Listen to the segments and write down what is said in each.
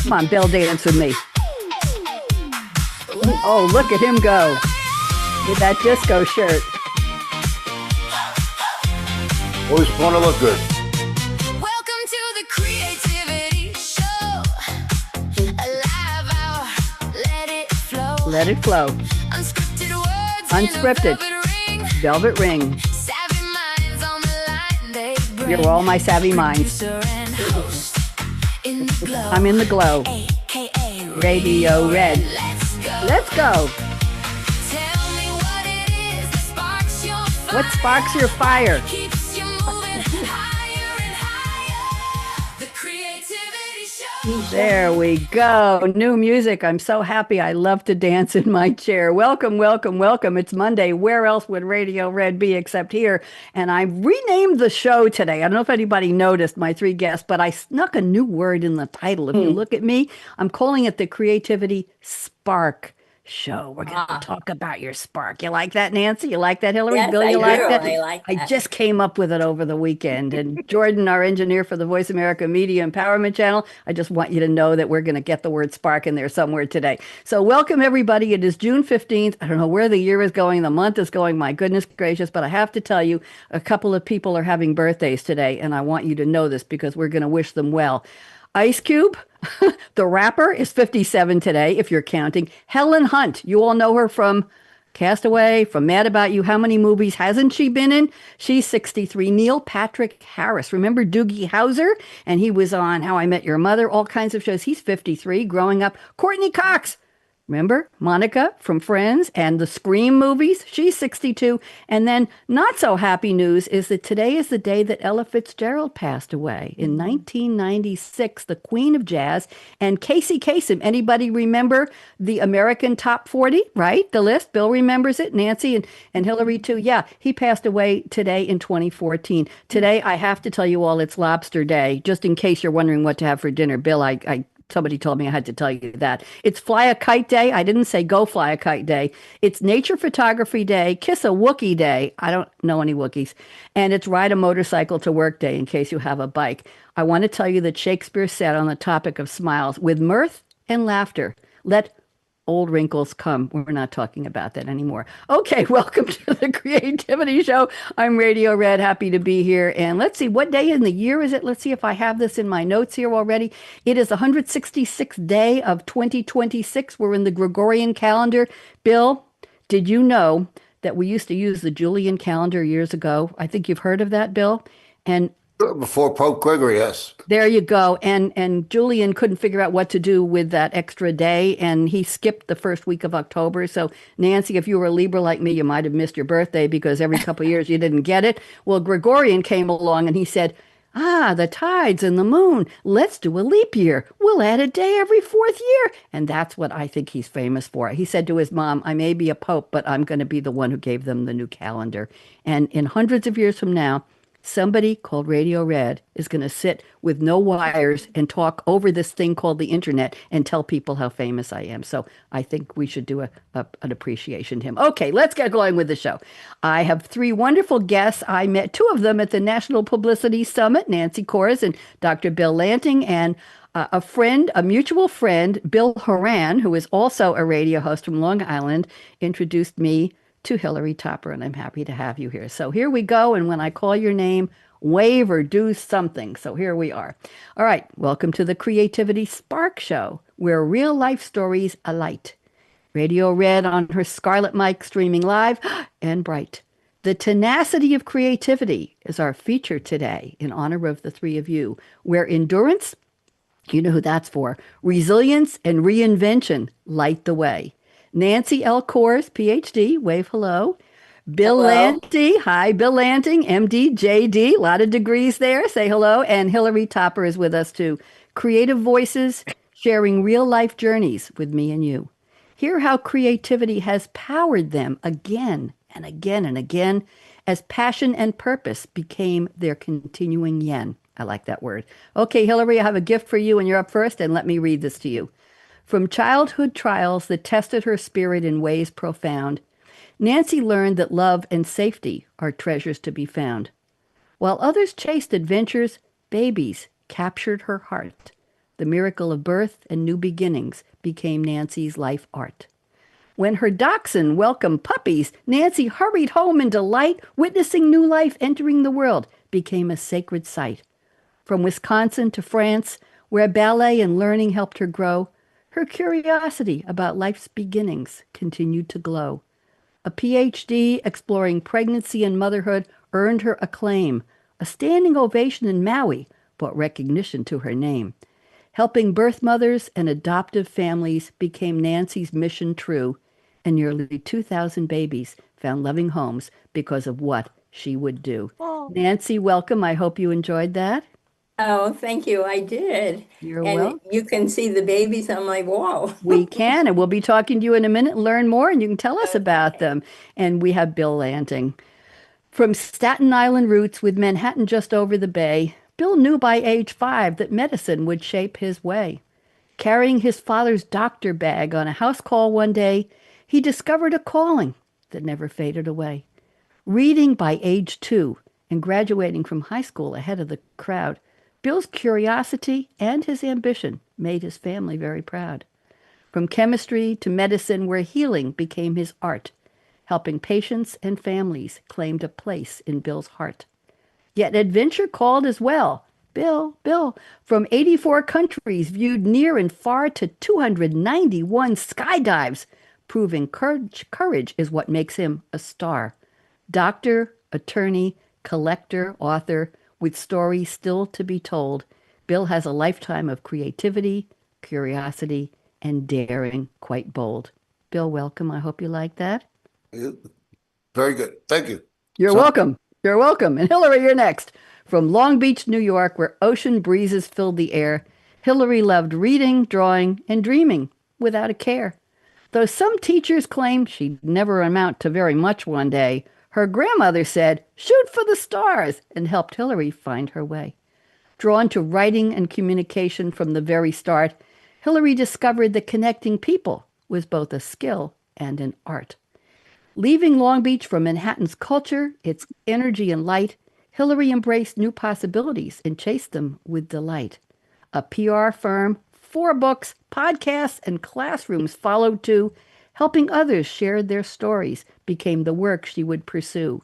Come on, Bill, dance with me. Oh, look at him go with that disco shirt. Always want to look good. Welcome to the Creativity Show. Alive hour, let it flow. Let it flow. Unscripted words. Unscripted. Velvet ring. Savvy minds on the line they bring. You're all my savvy minds. And host in the glow. I'm in the glow. AKA Radio Red. Let's go. Let's go. Tell me what it is that sparks your fire. What sparks your fire? Keeps you moving higher and higher. The Creativity Show. There we go. New music. I'm so happy. I love to dance in my chair. Welcome, welcome, welcome. It's Monday. Where else would Radio Red be except here? And I renamed the show today. I don't know if anybody noticed my three guests, but I snuck a new word in the title. If you look at me, I'm calling it the Creativity Spark Show. We're going to talk about your spark. You like that, Nancy? You like that, Hilary? Yes, Bill, you I like do. that? I like I that. just came up with it over the weekend. And Jordan, our engineer for the Voice America Media Empowerment Channel, I just want you to know that we're going to get the word spark in there somewhere today. So welcome, everybody. It is June 15th. I don't know where the year is going, the month is going. My goodness gracious. But I have to tell you, a couple of people are having birthdays today. And I want you to know this because we're going to wish them well. Ice Cube, the rapper, is 57 today, if you're counting. Helen Hunt, you all know her from Castaway, from Mad About You. How many movies hasn't she been in? She's 63. Neil Patrick Harris. Remember Doogie Howser? And he was on How I Met Your Mother, all kinds of shows. He's 53, growing up. Courtney Cox. Remember Monica from Friends and the Scream movies? She's 62. And then not so happy news is that today is the day that Ella Fitzgerald passed away in 1996, the Queen of Jazz. And Casey Kasem, anybody remember the American Top 40, right? The list. Bill remembers it. Nancy and Hilary too. Yeah, he passed away today in 2014. Today, I have to tell you all, it's Lobster Day, just in case you're wondering what to have for dinner. Bill, somebody told me I had to tell you that. It's Fly a Kite Day. I didn't say Go Fly a Kite Day. It's Nature Photography Day, Kiss a Wookiee Day. I don't know any Wookiees. And it's Ride a Motorcycle to Work Day in case you have a bike. I want to tell you that Shakespeare said on the topic of smiles, with mirth and laughter, let old wrinkles come. We're not talking about that anymore. Okay, welcome to the Creativity Show. I'm Radio Red, happy to be here. And let's see, what day in the year is it? Let's see if I have this in my notes here already. It is the 166th day of 2026. We're in the Gregorian calendar. Bill, did you know that we used to use the Julian calendar years ago? I think you've heard of that, Bill. And Before Pope Gregory, yes. there you go. And Julian couldn't figure out what to do with that extra day, and he skipped the first week of October. So, Nancy, if you were a Libra like me, you might have missed your birthday because every couple of years you didn't get it. Well, Gregorian came along and he said, the tides and the moon, let's do a leap year. We'll add a day every fourth year. And that's what I think he's famous for. He said to his mom, I may be a pope, but I'm going to be the one who gave them the new calendar. And in hundreds of years from now, somebody called Radio Red is going to sit with no wires and talk over this thing called the internet and tell people how famous I am. So I think we should do an appreciation to him. Okay, let's get going with the show. I have three wonderful guests. I met two of them at the National Publicity Summit, Nancy Kors and Dr. Bill Lanting, and a mutual friend, Bill Horan, who is also a radio host from Long Island, introduced me to Hilary Topper, and I'm happy to have you here. So here we go, and when I call your name, wave or do something. So here we are. All right, welcome to the Creativity Spark Show, where real life stories alight. Radio Red on her Scarlett Mic streaming live and bright. The Tenacity of Creativity is our feature today in honor of the three of you, where endurance, you know who that's for, resilience and reinvention light the way. Nancy L. Kors, PhD, wave hello. Bill Lanting, hi, Bill Lanting, MD, JD, a lot of degrees there, say hello. And Hilary Topper is with us too. Creative voices, sharing real life journeys with me and you. Hear how creativity has powered them again and again and again as passion and purpose became their continuing yen. I like that word. Okay, Hilary, I have a gift for you and you're up first, and let me read this to you. From childhood trials that tested her spirit in ways profound, Nancy learned that love and safety are treasures to be found. While others chased adventures, babies captured her heart. The The miracle of birth and new beginnings became Nancy's life art. When her dachshund welcomed puppies, Nancy hurried home in delight, witnessing new life entering the world became a sacred sight. From Wisconsin to France, where ballet and learning helped her grow, her curiosity about life's beginnings continued to glow. A PhD exploring pregnancy and motherhood earned her acclaim. A standing ovation in Maui brought recognition to her name. Helping birth mothers and adoptive families became Nancy's mission true, and nearly 2,000 babies found loving homes because of what she would do. Oh. Nancy, welcome. I hope you enjoyed that. Oh, thank you. I did. You're And welcome. you can see the babies on my wall. We can, and we'll be talking to you in a minute and learn more, and you can tell us about them. And we have Bill Lanting. From Staten Island roots with Manhattan just over the bay, Bill knew by age 5 that medicine would shape his way. Carrying his father's doctor bag on a house call one day, he discovered a calling that never faded away. Reading by age 2 and graduating from high school ahead of the crowd, Bill's curiosity and his ambition made his family very proud. From chemistry to medicine, where healing became his art, helping patients and families claimed a place in Bill's heart. Yet adventure called as well. Bill, from 84 countries viewed near and far to 291 skydives, proving courage is what makes him a star. Doctor, attorney, collector, author, with stories still to be told, Bill has a lifetime of creativity, curiosity, and daring, quite bold. Bill, welcome. I hope you like that. Very good. Thank you. You're welcome. You're welcome. And Hilary, you're next. From Long Beach, New York, where ocean breezes filled the air, Hilary loved reading, drawing, and dreaming without a care. Though some teachers claimed she'd never amount to very much one day, her grandmother said, "Shoot for the stars," and helped Hilary find her way. Drawn to writing and communication from the very start, Hilary discovered that connecting people was both a skill and an art. Leaving Long Beach for Manhattan's culture, its energy and light, Hilary embraced new possibilities and chased them with delight. A PR firm, 4 books, podcasts, and classrooms followed too. Helping others share their stories became the work she would pursue.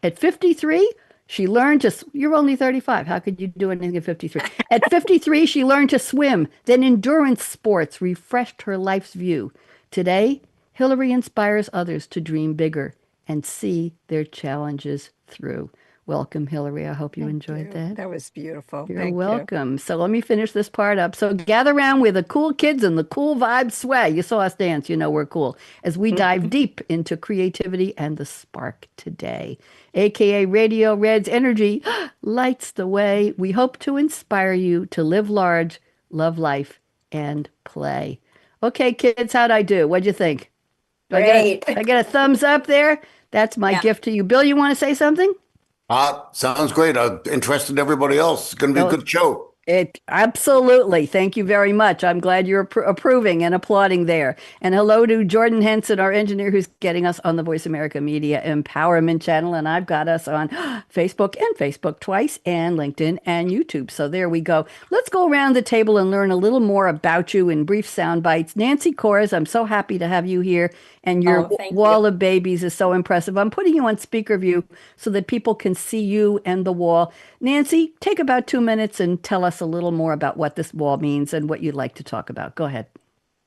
At 53, she learned to, you're only 35. How could you do anything at 53? At 53, she learned to swim. Then endurance sports refreshed her life's view. Today, Hilary inspires others to dream bigger and see their challenges through. Welcome, Hilary. I hope you enjoyed that. That was beautiful. You're Thank you. welcome. So let me finish this part up. So gather around where the cool kids and the cool vibes sway. You saw us dance, you know we're cool. As we dive deep into creativity and the spark today. akaRadioRed's energy lights the way. We hope to inspire you to live large, love life, and play. Okay, kids, how'd I do? What'd you think? Great. I get a thumbs up there? That's my Yeah. gift to you. Bill, you want to say something? Sounds great. I'm interested in everybody else. It's going to be a good show. It absolutely. Thank you very much. I'm glad you're approving and applauding there. And hello to Jordan Henson, our engineer, who's getting us on the Voice America Media Empowerment channel. And I've got us on Facebook and Facebook twice and LinkedIn and YouTube. So there we go. Let's go around the table and learn a little more about you in brief sound bites. Nancy Kors, I'm so happy to have you here. And your thank wall you. of babies is so impressive. I'm putting you on speaker view so that people can see you and the wall. Nancy, take about 2 minutes and tell us a little more about what this wall means and what you'd like to talk about. Go ahead.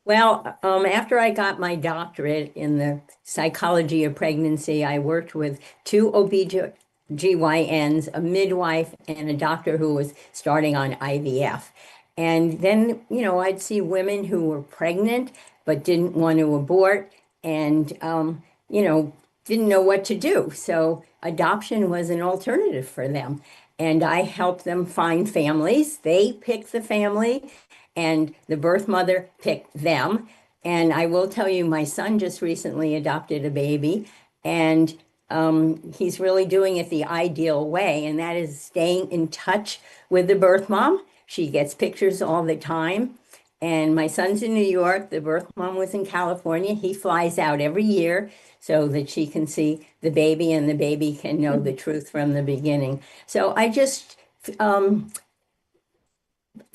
Well, after I got my doctorate in the psychology of pregnancy, I worked with 2 OB/GYNs, a midwife, and a doctor who was starting on IVF. And then, I'd see women who were pregnant but didn't want to abort and, didn't know what to do. So adoption was an alternative for them. And I helped them find families. They picked the family and the birth mother picked them. And I will tell you, my son just recently adopted a baby, and he's really doing it the ideal way. And that is staying in touch with the birth mom. She gets pictures all the time. And my son's in New York. The birth mom was in California. He flies out every year so that she can see the baby and the baby can know the truth from the beginning. So I just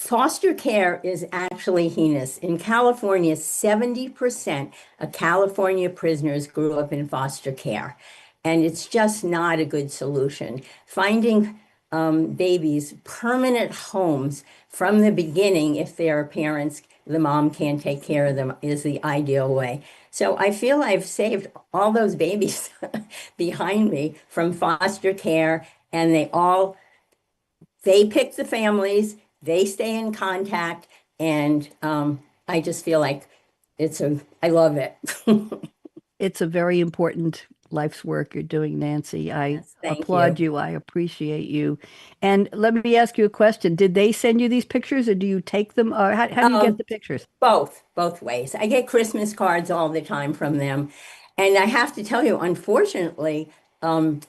foster care is actually heinous. In California, 70% of California prisoners grew up in foster care, and it's just not a good solution. Finding babies permanent homes from the beginning, if their parents, the mom can't take care of them, is the ideal way. So I feel I've saved all those babies behind me from foster care, and they pick the families, they stay in contact, and I just feel like I love it. It's a very important life's work you're doing, Nancy. I Yes, thank applaud you. you. I appreciate you. And let me ask you a question. Did they send you these pictures or do you take them? Or how do you get Um, the pictures? both ways. I get Christmas cards all the time from them. And I have to tell you, unfortunately,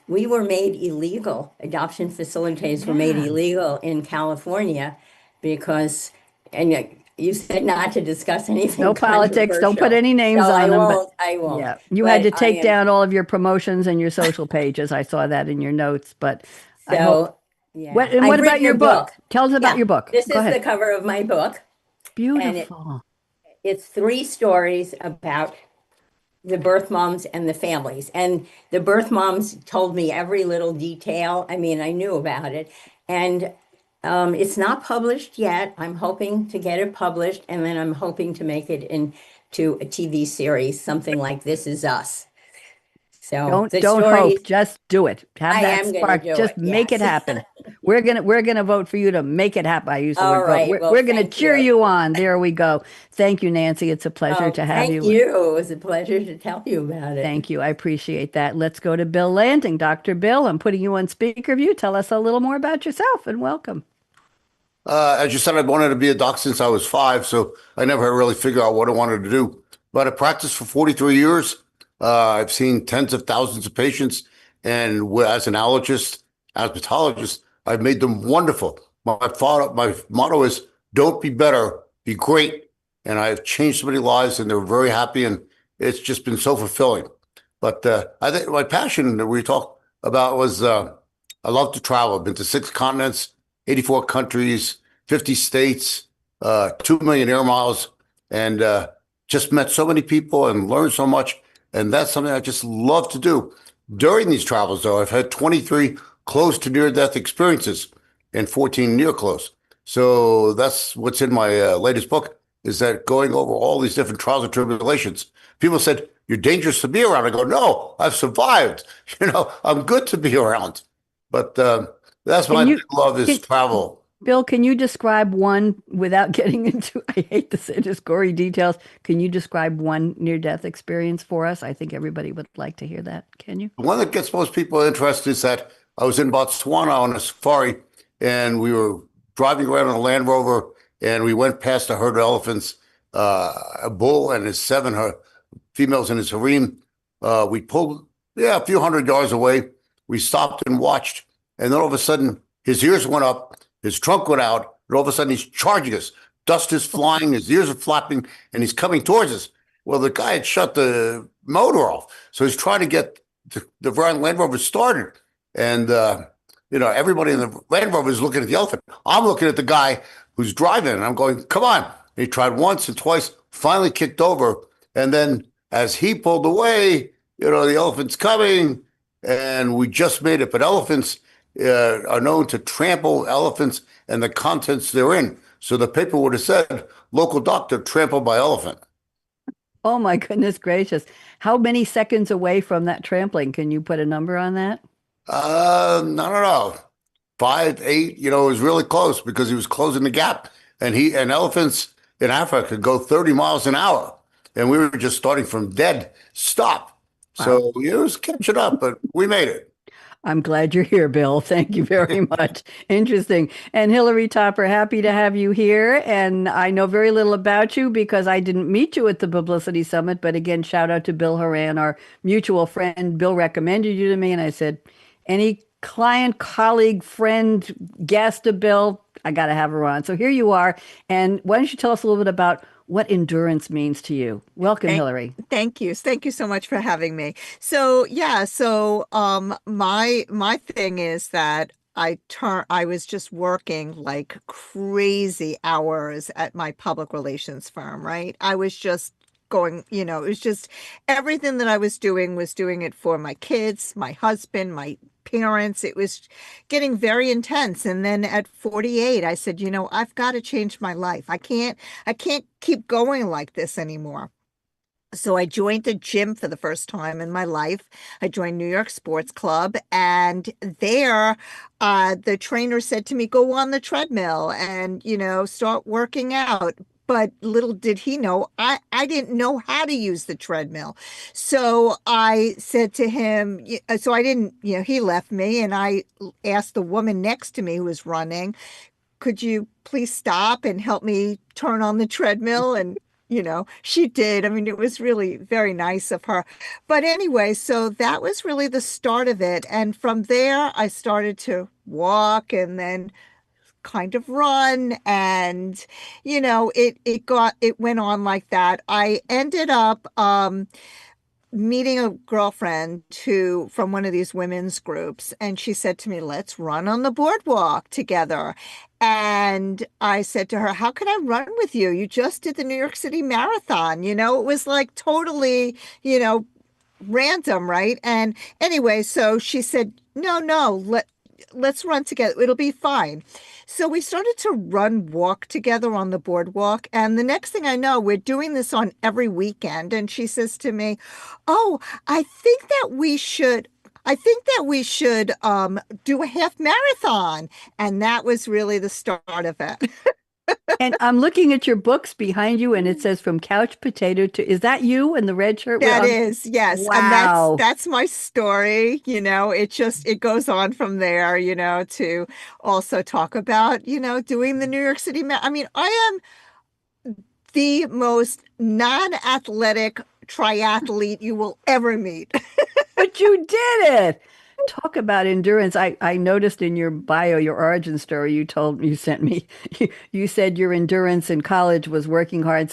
we were made illegal. Adoption facilitators were made Yeah. illegal in California because, and you said not to discuss anything No politics. Don't put controversial. any names No, on them. But I won't. yeah, you had But to I take am, down all of your promotions and your social pages. I saw that in your notes. But I hope. so yeah. And what I've about written your a book? book. Tell us about Yeah, your book. this Go is the ahead. cover of my book. And Beautiful. it's 3 stories about the birth moms and the families. And the birth moms told me every little detail. I mean, I knew about it. And it's not published yet. I'm hoping to get it published, and then I'm hoping to make it into a TV series, something like This Is Us. So the Don't hope. stories, Just do it. Have I that am going to spark. do Just it. make it Yes. happen. We're gonna vote for you to make it happen. I use the All word vote. right. Well, We're gonna thank cheer you. you on. There we go. Thank you, Nancy. It's a pleasure Oh, to have thank you. you. It was a pleasure to tell you about it. Thank you. I appreciate that. Let's go to Bill Lanting. Dr. Bill, I'm putting you on speaker view. Tell us a little more about yourself and welcome. As you said, I wanted to be a doc since I was 5, so I never really figured out what I wanted to do. But I practiced for 43 years. I've seen tens of thousands of patients, and as an allergist, asthmatologist, I've made them wonderful. My motto is, don't be better, be great. And I've changed so many lives, and they're very happy, and it's just been so fulfilling. But I think my passion that we talked about was I love to travel. I've been to 6 continents, 84 countries, 50 states, 2 million air miles, and just met so many people and learned so much. And that's something I just love to do. During these travels, though, I've had 23 close to near-death experiences and 14 near close. So that's what's in my latest book, is that going over all these different trials and tribulations. People said, you're dangerous to be around. I go, no, I've survived. I'm good to be around. But that's my Can you, big love is can, travel. Bill, can you describe one without getting into, I hate to say just gory details. Can you describe one near-death experience for us? I think everybody would like to hear that. Can you? The one that gets most people interested is that I was in Botswana on a safari, and we were driving around on a Land Rover, and we went past a herd of elephants, a bull and his 7 females in his harem. We pulled, a few hundred yards away. We stopped and watched, and then all of a sudden, his ears went up, his trunk went out, and all of a sudden he's charging us. Dust is flying, his ears are flapping, and he's coming towards us. Well, the guy had shut the motor off, so he's trying to get the Land Rover started. And, everybody in the Land Rover is looking at the elephant. I'm looking at the guy who's driving, and I'm going, come on. And he tried once and twice, finally kicked over. And then as he pulled away, the elephant's coming, and we just made it. But elephants are known to trample elephants and the contents therein. So the paper would have said, local doctor trampled by elephant. Oh my goodness gracious. How many seconds away from that trampling? Can you put a number on that? I don't know. 5, 8, it was really close because he was closing the gap. And elephants in Africa could go 30 miles an hour. And we were just starting from dead stop. Wow. So it was catching up, but we made it. I'm glad you're here, Bill. Thank you very much. Interesting. And Hilary Topper, happy to have you here. And I know very little about you because I didn't meet you at the Publicity Summit. But again, shout out to Bill Horan, our mutual friend. Bill recommended you to me. And I said, any client, colleague, friend, guest of Bill, I got to have her on. So here you are. And why don't you tell us a little bit about what endurance means to you? Welcome, Hilary. Thank you. Thank you so much for having me. So my thing is that I was just working like crazy hours at my public relations firm, right? I was just going, it was just everything that I was doing it for my kids, my husband, my parents. It was getting very intense. And then at 48, I said, I've got to change my life. I can't keep going like this anymore. So I joined the gym for the first time in my life. I joined New York Sports Club, and there, the trainer said to me, "Go on the treadmill and start working out." But little did he know, I didn't know how to use the treadmill. So I said to him, so I didn't, he left me, and I asked the woman next to me who was running, "Could you please stop and help me turn on the treadmill?" And, she did. I mean, it was really very nice of her. But anyway, so that was really the start of it. And from there, I started to walk and then kind of run. And, it went on like that. I ended up, meeting a girlfriend from one of these women's groups, and she said to me, "Let's run on the boardwalk together." And I said to her, "How can I run with you? You just did the New York City Marathon." It was like totally, random, right? And anyway, so she said, "No, let's run together. It'll be fine." So we started to walk together on the boardwalk. And the next thing I know, we're doing this on every weekend. And she says to me, "Oh, I think that we should do a half marathon." And that was really the start of it. And I'm looking at your books behind you, and it says "From Couch Potato to," is that you in the red shirt? That is, yes. And Wow. that's my story. It goes on from there, to also talk about, doing the New York City. I mean, I am the most non-athletic triathlete you will ever meet. But you did it. Talk about endurance. I noticed in your bio, your origin story, you sent me, you said your endurance in college was working hard,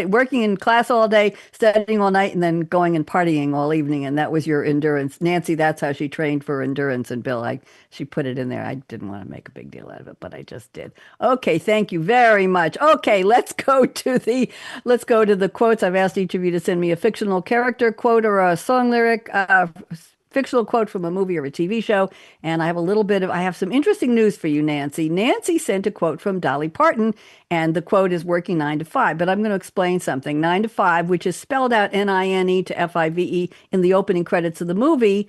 working in class all day, studying all night, and then going and partying all evening. And that was your endurance. Nancy, that's how she trained for endurance. And Bill, she put it in there. I didn't want to make a big deal out of it, but I just did. Okay, thank you very much. Okay, let's go to the quotes. I've asked each of you to send me a fictional character quote or a song lyric, fictional quote from a movie or a TV show. And I have some interesting news for you, Nancy. Nancy sent a quote from Dolly Parton, and the quote is "working 9 to 5." But I'm going to explain something. 9 to 5, which is spelled out NINE to FIVE in the opening credits of the movie,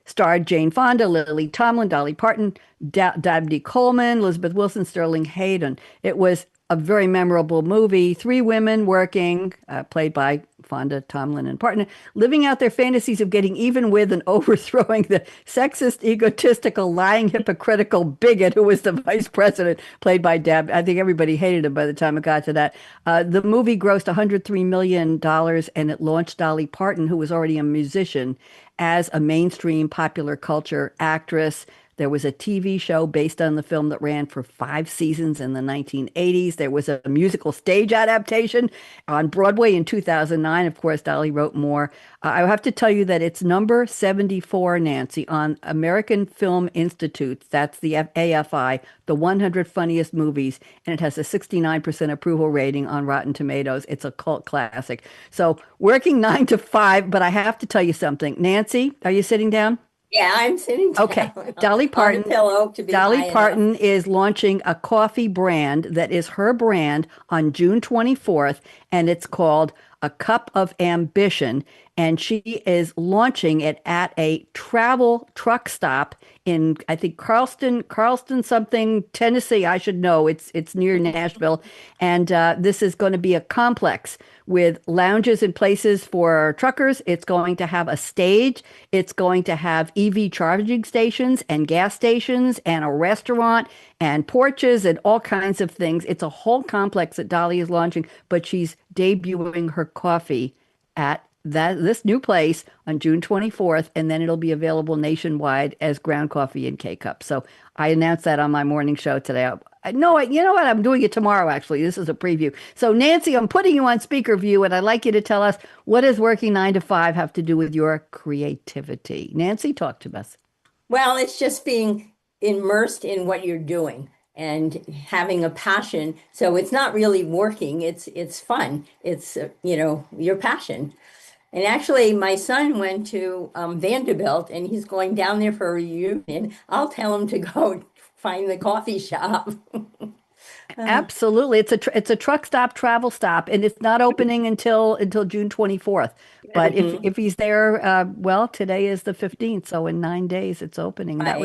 starred Jane Fonda, Lily Tomlin, Dolly Parton, Dabney Coleman, Elizabeth Wilson, Sterling Hayden. It was a very memorable movie. Three women working, played by Fonda, Tomlin, and Parton, living out their fantasies of getting even with and overthrowing the sexist, egotistical, lying, hypocritical bigot who was the vice president, played by Deb. I think everybody hated him by the time it got to that. The movie grossed $103 million, and it launched Dolly Parton, who was already a musician, as a mainstream popular culture actress. There was a TV show based on the film that ran for 5 seasons in the 1980s. There was a musical stage adaptation on Broadway in 2009. Of course, Dolly wrote more. I have to tell you that it's number 74, Nancy, on American Film Institute. That's the AFI, the 100 funniest movies, and it has a 69% approval rating on Rotten Tomatoes. It's a cult classic. So working 9 to 5, but I have to tell you something. Nancy, are you sitting down? Yeah, I'm sitting down Okay, Dolly on Parton. the pillow to be Dolly high enough. Parton is launching a coffee brand that is her brand on June 24th, and it's called A Cup of Ambition. And she is launching it at a travel truck stop in, I think, Charleston something, Tennessee. I should know. It's near Nashville. And this is going to be a complex with lounges and places for truckers. It's going to have a stage. It's going to have EV charging stations and gas stations and a restaurant and porches and all kinds of things. It's a whole complex that Dolly is launching, but she's debuting her coffee at this new place on June 24th, and then it'll be available nationwide as ground coffee in K-cups. So I announced that on my morning show today. No, you know what? I'm doing it tomorrow, actually. This is a preview. So Nancy, I'm putting you on speaker view, and I'd like you to tell us, what does working 9 to 5 have to do with your creativity? Nancy, talk to us. Well, it's just being immersed in what you're doing and having a passion. So it's not really working. It's fun. It's your passion. And actually, my son went to Vanderbilt, and he's going down there for a reunion. I'll tell him to go find the coffee shop. Absolutely. It's a truck stop, travel stop, and it's not opening until June 24th. But if he's there, well, today is the 15th, so in 9 days it's opening. Right, That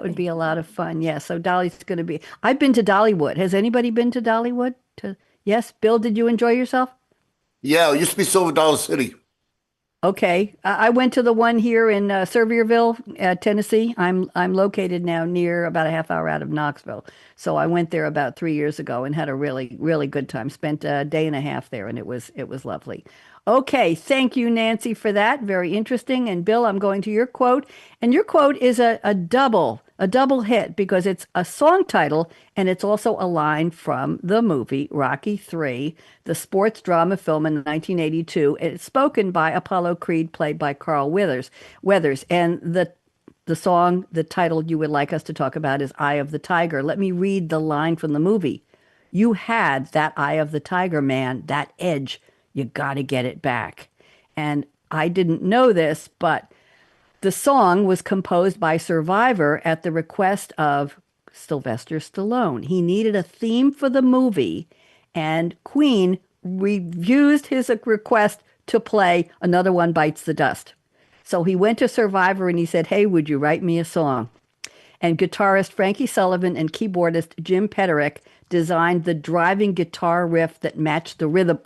would right. be a lot of fun. Yeah. So Dolly's going to be. I've been to Dollywood. Has anybody been to Dollywood? Yes, Bill, did you enjoy yourself? Yeah, it used to be Silver Dollar City. Okay, I went to the one here in Sevierville, Tennessee. I'm located now near about a half hour out of Knoxville. So I went there about 3 years ago and had a really good time. Spent a day and a half there, and it was lovely. Okay, thank you, Nancy, for that. Very interesting. And Bill, I'm going to your quote, and your quote is a double hit because it's a song title and it's also a line from the movie Rocky 3, the sports drama film in 1982. It's spoken by Apollo Creed, played by Carl Weathers, and the song, the title you would like us to talk about is Eye of the Tiger. Let me read the line from the movie. You had that eye of the tiger, man, that edge. You got to get it back. And I didn't know this, but the song was composed by Survivor at the request of Sylvester Stallone. He needed a theme for the movie, and Queen refused his request to play Another One Bites the Dust. So he went to Survivor and he said, "Hey, would you write me a song?" And guitarist Frankie Sullivan and keyboardist Jim Petterick designed the driving guitar riff that matched the rhythm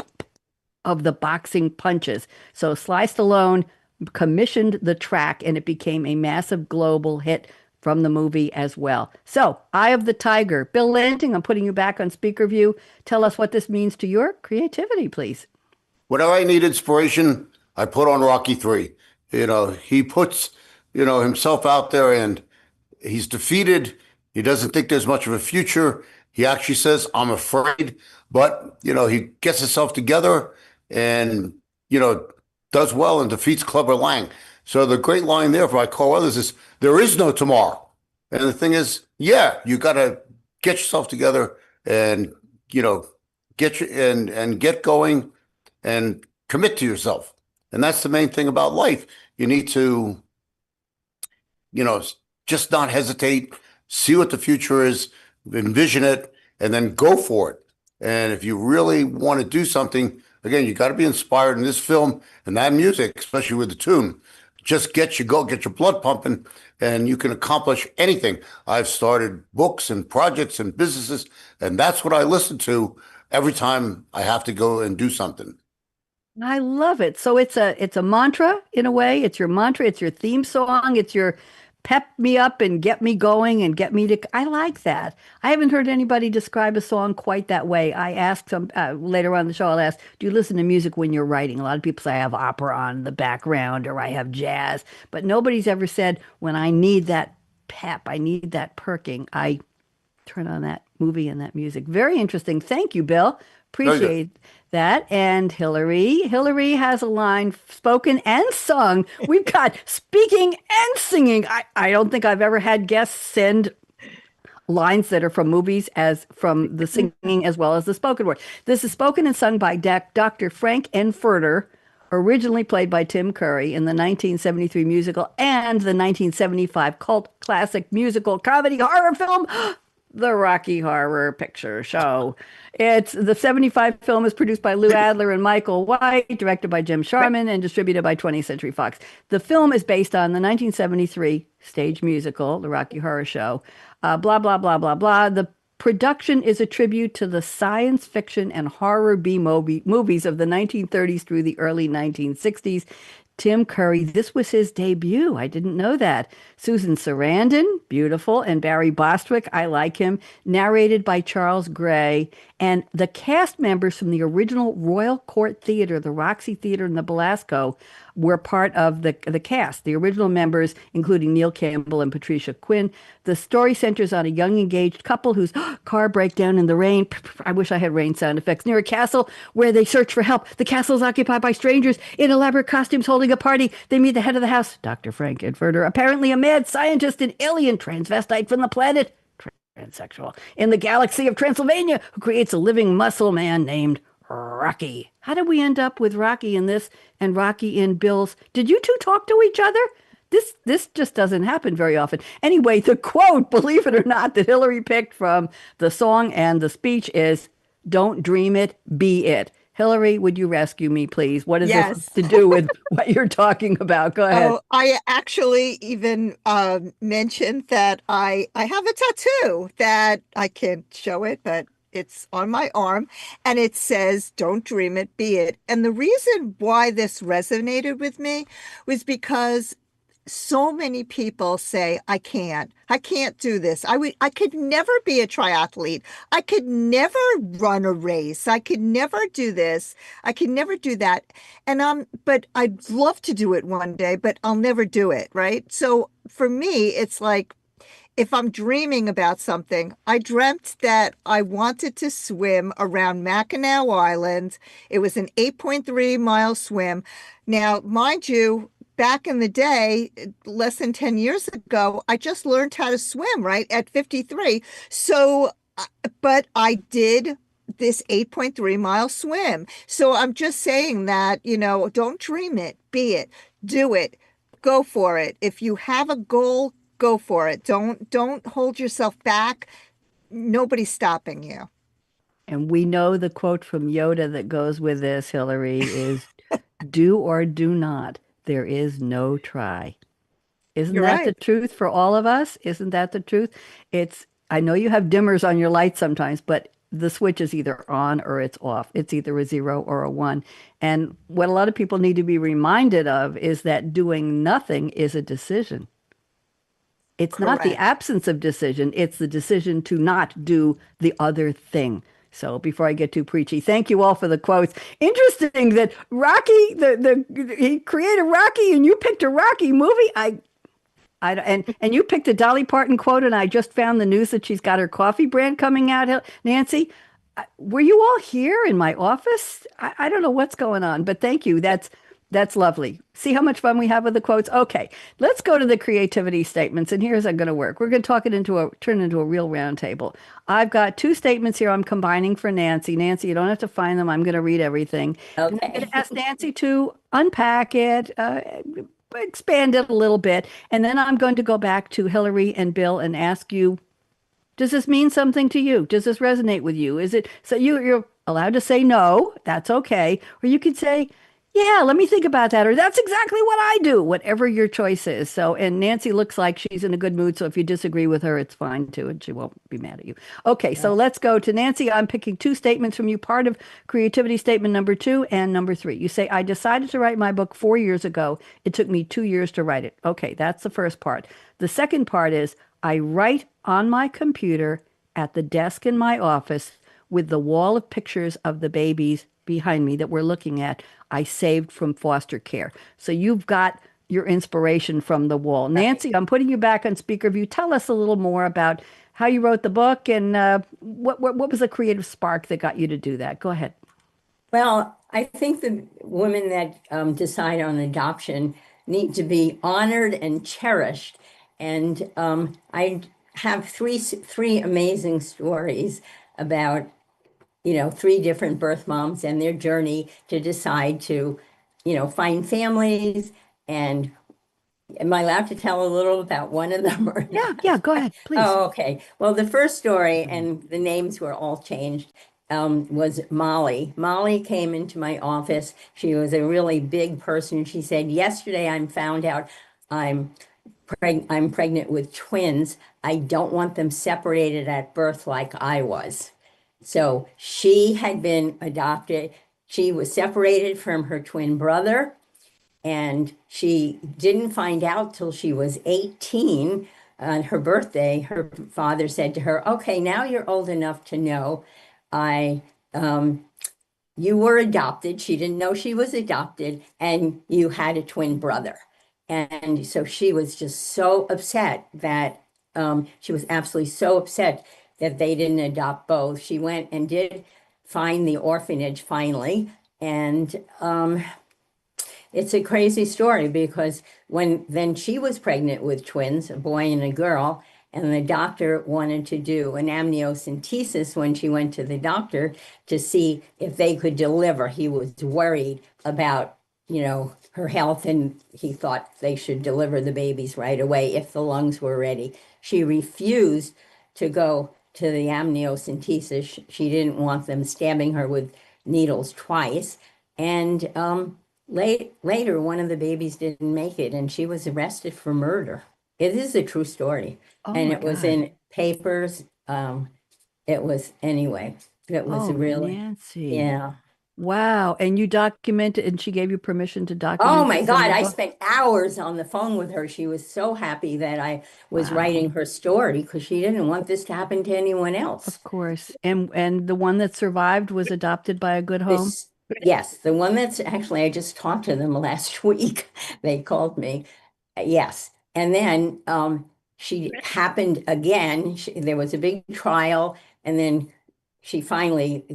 of the boxing punches. So Sly Stallone commissioned the track and it became a massive global hit from the movie as well. So, Eye of the Tiger. Bill Lanting, I'm putting you back on speaker view. Tell us what this means to your creativity, please. Whenever I need inspiration, I put on Rocky 3. He puts, himself out there and he's defeated. He doesn't think there's much of a future. He actually says, I'm afraid. But, he gets himself together and, does well and defeats Clubber Lang. So the great line there by Carl Weathers is, there is no tomorrow. And the thing is, yeah, you got to get yourself together and, and get going and commit to yourself. And that's the main thing about life. You need to, you know, just not hesitate, see what the future is, envision it, and then go for it. And if you really want to do something, again, you got to be inspired in this film and that music, especially with the tune. Just get your blood pumping, and you can accomplish anything. I've started books and projects and businesses, and that's what I listen to every time I have to go and do something. I love it. So it's a mantra in a way. It's your mantra. It's your theme song. It's your pep me up and get me going and get me to. I like that. I haven't heard anybody describe a song quite that way. I asked some later on in the show. I'll ask, do you listen to music when you're writing? A lot of people say I have opera on in the background or I have jazz, but nobody's ever said when I need that pep, I need that perking, I turn on that movie and that music. Very interesting. Thank you, Bill. Very good. Appreciate that. And Hilary. Hilary has a line spoken and sung. We've got speaking and singing. I don't think I've ever had guests send lines that are from movies as from the singing as well as the spoken word. This is spoken and sung by Dr. Frank Enfurter, originally played by Tim Curry in the 1973 musical and the 1975 cult classic musical comedy horror film, The Rocky Horror Picture Show. It's the 75 film is produced by Lou Adler and Michael White, directed by Jim Sharman, and distributed by 20th Century Fox. The film is based on the 1973 stage musical, The Rocky Horror Show. Blah, blah, blah, blah, blah. The production is a tribute to the science fiction and horror movies of the 1930s through the early 1960s. Tim Curry, this was his debut. I didn't know that. Susan Sarandon, beautiful, and Barry Bostwick, I like him, narrated by Charles Gray. And the cast members from the original Royal Court Theater, the Roxy Theater in the Belasco, were part of the cast, the original members, including Neil Campbell and Patricia Quinn. The story centers on a young engaged couple whose car break down in the rain. I wish I had rain sound effects near a castle where they search for help. The castle is occupied by strangers in elaborate costumes holding a party. They meet the head of the house, Dr. Frank Infurter, apparently a mad scientist and alien transvestite from the planet transsexual in the galaxy of Transylvania, who creates a living muscle man named Rocky. How did we end up with Rocky in this and Rocky in Bill's? Did you two talk to each other? This just doesn't happen very often. Anyway, the quote, believe it or not, that Hilary picked from the song and the speech is, "Don't dream it, be it." Hilary, would you rescue me, please? What does Yes. this to do with what you're talking about? Go ahead. Oh, I actually even mentioned that I have a tattoo that I can't show it, but it's on my arm, and it says, "Don't dream it, be it." And the reason why this resonated with me was because so many people say, I can't do this. I could never be a triathlete. I could never run a race. I could never do this. I could never do that. But I'd love to do it one day, but I'll never do it. Right. So for me, it's like, if I'm dreaming about something, I dreamt that I wanted to swim around Mackinac Island. It was an 8.3-mile swim. Now, mind you, back in the day, less than 10 years ago, I just learned how to swim, right, at 53. So, but I did this 8.3-mile swim. So I'm just saying that, don't dream it, be it, do it, go for it. If you have a goal, go for it. Don't hold yourself back. Nobody's stopping you. And we know the quote from Yoda that goes with this, Hilary, is do or do not. There is no try. Isn't You're that the right. truth for all of us? Isn't that the truth? I know you have dimmers on your lights sometimes, but the switch is either on or it's off. It's either a 0 or a 1. And what a lot of people need to be reminded of is that doing nothing is a decision. It's not the Correct. absence of decision, it's the decision to not do the other thing. So before I get too preachy, thank you all for the quotes. Interesting that Rocky, he created Rocky, and you picked a Rocky movie. And you picked a Dolly Parton quote, and I just found the news that she's got her coffee brand coming out. Nancy, were you all here in my office? I don't know what's going on, but thank you. That's lovely. See how much fun we have with the quotes? Okay, let's go to the creativity statements, and here's how it's going to work. We're going to turn into a real round table. I've got 2 statements here I'm combining for Nancy. Nancy, you don't have to find them. I'm going to read everything. And I'm going Okay. to ask Nancy to unpack it, expand it a little bit, and then I'm going to go back to Hilary and Bill and ask you, does this mean something to you? Does this resonate with you? Is it so you're allowed to say no, that's okay. Or you could say, yeah, let me think about that. Or that's exactly what I do, whatever your choice is. So, and Nancy looks like she's in a good mood. So if you disagree with her, it's fine too. And she won't be mad at you. Okay, so let's go to Nancy. I'm picking 2 statements from you, part of creativity statement number 2 and number 3. You say, I decided to write my book 4 years ago. It took me 2 years to write it. Okay, that's the first part. The second part is, I write on my computer at the desk in my office with the wall of pictures of the babies behind me that we're looking at, I saved from foster care. So you've got your inspiration from the wall. Nancy, I'm putting you back on speaker view. Tell us a little more about how you wrote the book and what was the creative spark that got you to do that? Go ahead. Well, I think the women that decide on adoption need to be honored and cherished. And I have three amazing stories about 3 different birth moms and their journey to decide to, find families. And am I allowed to tell a little about one of them or not? Yeah, go ahead, please. Oh, okay. Well, the first story, and the names were all changed, was Molly. Molly came into my office. She was a really big person. She said, yesterday I found out I'm pregnant with twins. I don't want them separated at birth like I was. So she had been adopted. She was separated from her twin brother, and she didn't find out till she was 18. On her birthday, her father said to her, okay, now you're old enough to know I you were adopted. She didn't know she was adopted, and you had a twin brother. And so she was just so upset that she was absolutely so upset that they didn't adopt both. She went and did find the orphanage finally. And it's a crazy story because when then she was pregnant with twins, a boy and a girl, and the doctor wanted to do an amniocentesis when she went to the doctor to see if they could deliver. He was worried about, her health, and he thought they should deliver the babies right away if the lungs were ready. She refused to go to the amniocentesis. She didn't want them stabbing her with needles twice. And later, one of the babies didn't make it, and she was arrested for murder. It is a true story, Oh and my it was God. in papers. It was anyway. It was Oh, really, Nancy. yeah. Wow. And you documented, and she gave you permission to Oh document my this in God, the I book? spent hours on the phone with her. She was so happy that I was Wow. writing her story because she didn't want this to happen to anyone else. Of course. And the one that survived was adopted by a good home? This, yes, the one that's actually, I just talked to them last week. They called me. Yes. And then she happened again. There was a big trial, and then she finally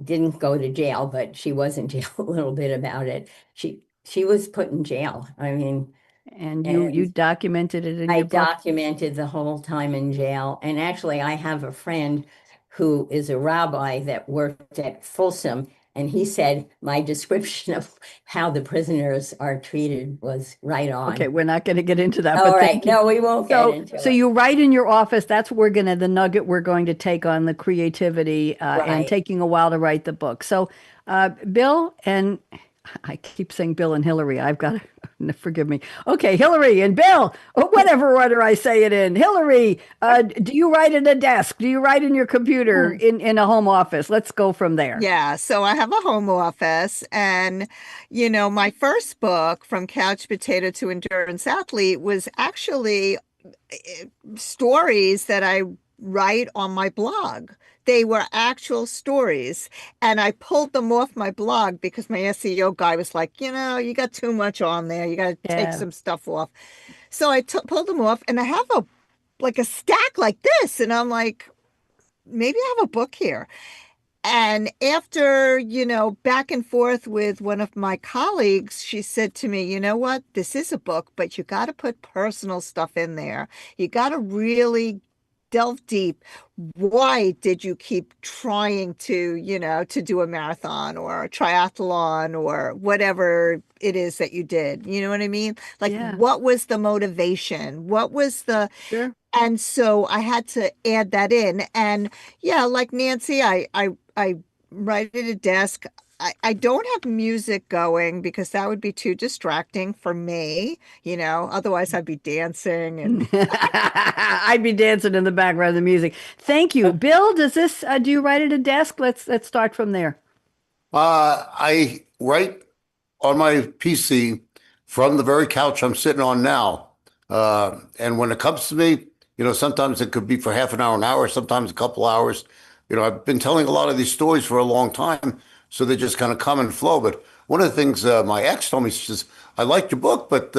didn't go to jail, but she was in jail a little bit about it. She was put in jail. I mean, And you and documented it in I your book? documented the whole time in jail. And actually, I have a friend who is a rabbi that worked at Folsom, and he said my description of how the prisoners are treated was right Okay, on. we're not going to get into that, All but right. thank you. No, we won't get So, into so it. you write in your office. That's what the nugget we're going to take on the creativity and Right. taking a while to write the book. So, Bill and I keep saying Bill and Hillary. I've got to forgive me. Okay, Hillary and Bill, or whatever order I say it in. Hillary, do you write at a desk? Do you write in your computer in a home office? Let's go from there. Yeah, so I have a home office, and my first book, From Couch Potato to Endurance Athlete, was actually stories that I write on my blog. They were actual stories, and I pulled them off my blog because my SEO guy was like, you got too much on there. You got to take Yeah. some stuff off. So I pulled them off, and I have a stack like this, and I'm like, maybe I have a book here. And after, back and forth with one of my colleagues, she said to me, you know what? This is a book, but you got to put personal stuff in there. You got to really delve deep. Why did you keep trying to do a marathon or a triathlon or whatever it is that you did? You know what I mean? Like, Yeah, what was the motivation? What was the sure. and so I had to add that in. And yeah, like Nancy, I write at a desk. I don't have music going because that would be too distracting for me, otherwise I'd be dancing and I'd be dancing in the background of the music. Thank you, Bill. Do you write at a desk? Let's start from there. I write on my PC from the very couch I'm sitting on now. And when it comes to me, sometimes it could be for half an hour, sometimes a couple hours. I've been telling a lot of these stories for a long time, so they just kind of come and flow. But one of the things my ex told me, she says, I liked your book, but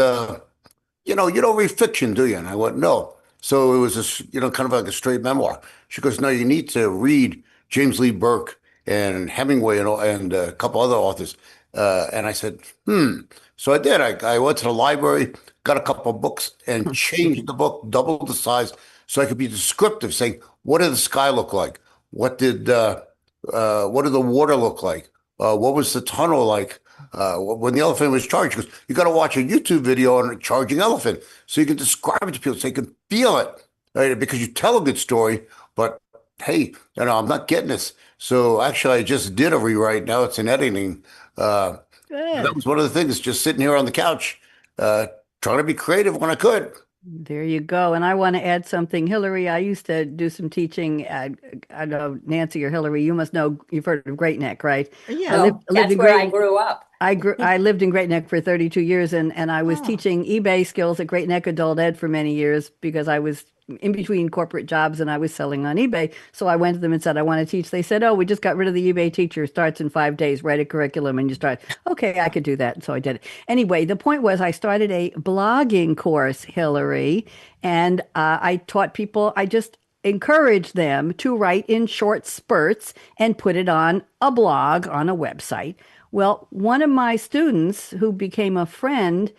you don't read fiction, do you? And I went, no. So it was kind of like a straight memoir. She goes, no, you need to read James Lee Burke and Hemingway and a couple other authors. And I said, hmm. So I did. I went to the library, got a couple of books, and changed the book, doubled the size, so I could be descriptive, saying, what did the sky look like? What did the water look like? What was the tunnel like? When the elephant was charged, because you got to watch a YouTube video on a charging elephant so you can describe it to people so you can feel it, right? Because you tell a good story, but hey, I'm not getting this. So actually, I just did a rewrite. Now it's in editing. That Good. was one of the things, just sitting here on the couch, uh, trying to be creative when I could. There you go. And I want to add something. Hillary, I used to do some teaching. I don't know, Nancy or Hillary, you must know, you've heard of Great Neck, right? I yeah. lived, Oh, I lived that's in where I Great grew up. I lived in Great Neck for 32 years and I was Oh, teaching eBay skills at Great Neck Adult Ed for many years because I was, in between corporate jobs and I was selling on eBay. So I went to them and said, I want to teach. They said, oh, we just got rid of the eBay teacher. Starts in 5 days, write a curriculum and you start. Okay, I could do that. And so I did it. Anyway, the point was I started a blogging course, Hilary, and I taught people, I just encouraged them to write in short spurts and put it on a blog, on a website. Well, one of my students who became a friend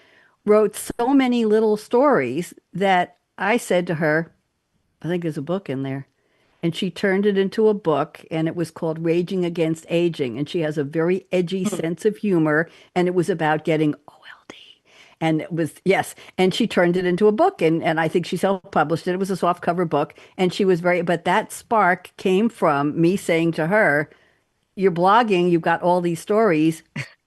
wrote so many little stories that I said to her, I think there's a book in there. And she turned it into a book, and it was called Raging Against Aging. And she has a very edgy sense of humor, and it was about getting OLD. And it was, yes, and she turned it into a book, and I think she self-published it. It was a soft cover book, and she was very, but that spark came from me saying to her, you're blogging, you've got all these stories,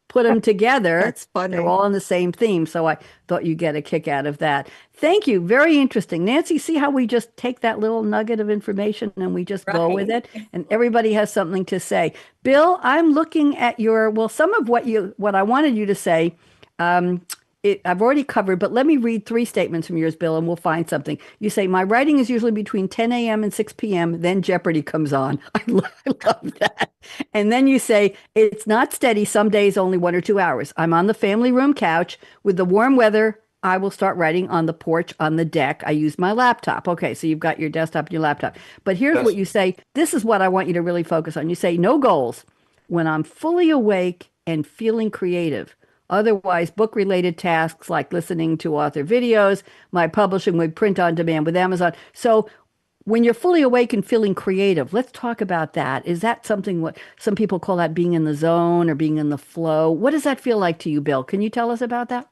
put them together. That's funny. They're all on the same theme. So I thought you'd get a kick out of that. Thank you. Very interesting. Nancy, see how we just take that little nugget of information and we just go with it? And everybody has something to say. Bill, I'm looking at your, well, some of what I wanted you to say, I've already covered, but let me read 3 statements from yours, Bill, and we'll find something. You say, my writing is usually between 10 a.m. and 6 p.m., then Jeopardy comes on. I love that. And then you say, it's not steady, some days only 1 or 2 hours. I'm on the family room couch. With the warm weather, I will start writing on the porch, on the deck. I use my laptop. Okay, so you've got your desktop and your laptop. But here's what you say. This is what I want you to really focus on. You say, no goals. When I'm fully awake and feeling creative. Otherwise, book-related tasks like listening to author videos, my publishing with print on demand with Amazon. So when you're fully awake and feeling creative, let's talk about that. Is that something what some people call that being in the zone or being in the flow? What does that feel like to you, Bill? Can you tell us about that?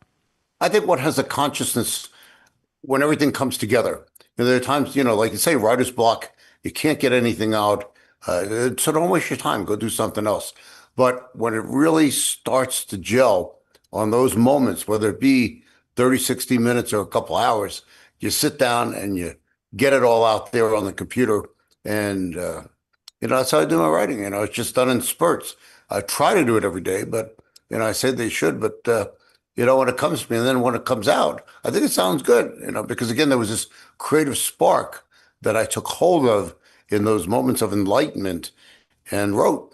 I think one has a consciousness when everything comes together. There are times, like you say, writer's block, you can't get anything out. So don't waste your time. Go do something else. But when it really starts to gel on those moments, whether it be 30, 60 minutes or a couple hours, you sit down and you get it all out there on the computer. And, that's how I do my writing. It's just done in spurts. I try to do it every day, but, I say they should, but, when it comes to me and then when it comes out, I think it sounds good, because again, there was this creative spark that I took hold of in those moments of enlightenment and wrote.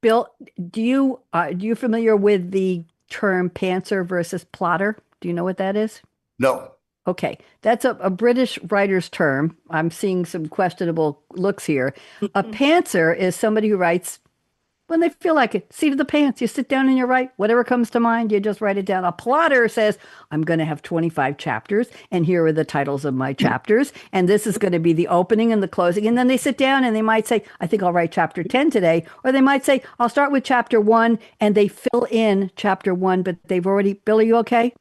Bill, do you familiar with the term pantser versus plotter? Do you know what that is? No. Okay, that's a British writer's term. I'm seeing some questionable looks here. A pantser is somebody who writes when they feel like it. Seat of the pants. You sit down and you write whatever comes to mind. You just write it down. A plotter says, I'm going to have 25 chapters, and here are the titles of my chapters, and this is going to be the opening and the closing. And then they sit down and they might say, I think I'll write chapter 10 today. Or they might say, I'll start with chapter 1, and they fill in chapter 1, but they've already, Bill, are you okay?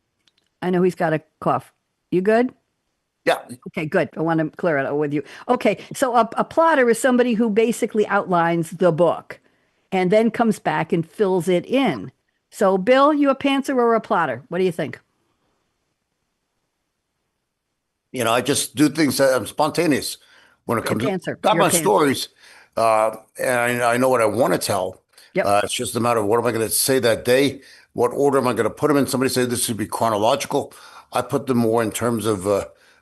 I know he's got a cough. You good? Yeah. Okay, good. I want to clear it out with you. Okay, so a plotter is somebody who basically outlines the book and then comes back and fills it in. So, Bill, you a pantser or a plotter? What do you think? I just do things that I'm spontaneous when it comes. Pantser. Got You're a my pantser. stories, and I know what I want to tell. Yep. It's just a matter of what am I going to say that day? What order am I going to put them in? Somebody said this should be chronological. I put them more in terms of,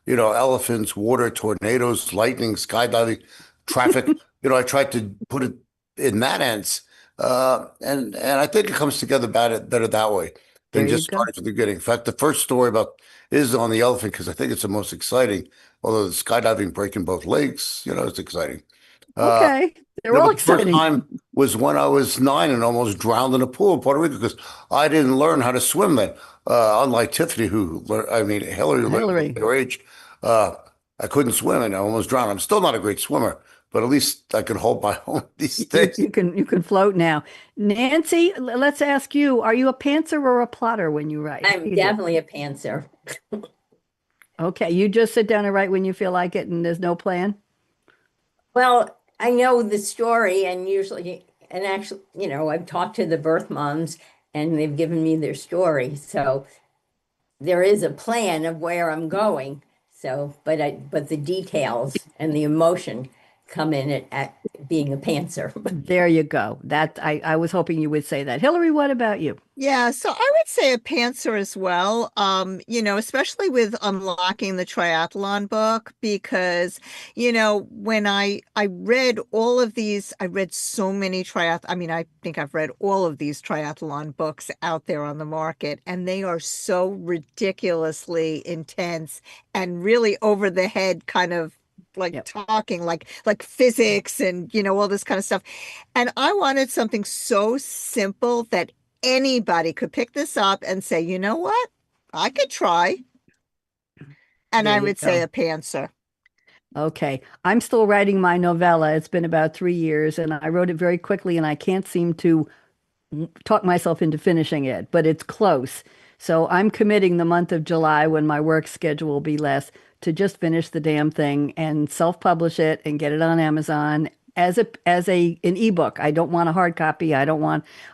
elephants, water, tornadoes, lightning, skydiving, traffic. I tried to put it in that ends, and I think it comes together better that way than There you just go. starting from the beginning. In fact, the first story is on the elephant because I think it's the most exciting. Although the skydiving, breaking both legs, it's exciting. Okay. They're all But the first exciting. time was when I was 9 and almost drowned in a pool in Puerto Rico because I didn't learn how to swim then. Unlike Tiffany, Hilary, Hilary. her age, I couldn't swim and I almost drowned. I'm still not a great swimmer, but at least I can hold my own these days. You can float now. Nancy, let's ask you, are you a pantser or a plotter when you write? I'm You do. definitely a pantser. Okay, you just sit down and write when you feel like it and there's no plan? Well, I know the story and actually, I've talked to the birth moms and they've given me their story. So there is a plan of where I'm going. So, but the details and the emotion come in at being a pantser. There you go. That I was hoping you would say that. Hilary, what about you? Yeah, so I would say a pantser as well. Especially with unlocking the triathlon book, because, when I read all of these, I read so many I mean, I think I've read all of these triathlon books out there on the market, and they are so ridiculously intense and really over the head kind of like Yep. talking like physics and all this kind of stuff. And I wanted something so simple that anybody could pick this up and say, you know what? I could try. And There I you would say go. a pantser. Okay. I'm still writing my novella. It's been about 3 years, and I wrote it very quickly, and I can't seem to talk myself into finishing it, but it's close. So I'm committing the month of July, when my work schedule will be less, to just finish the damn thing and self-publish it and get it on Amazon as an ebook. I don't want a hard copy. I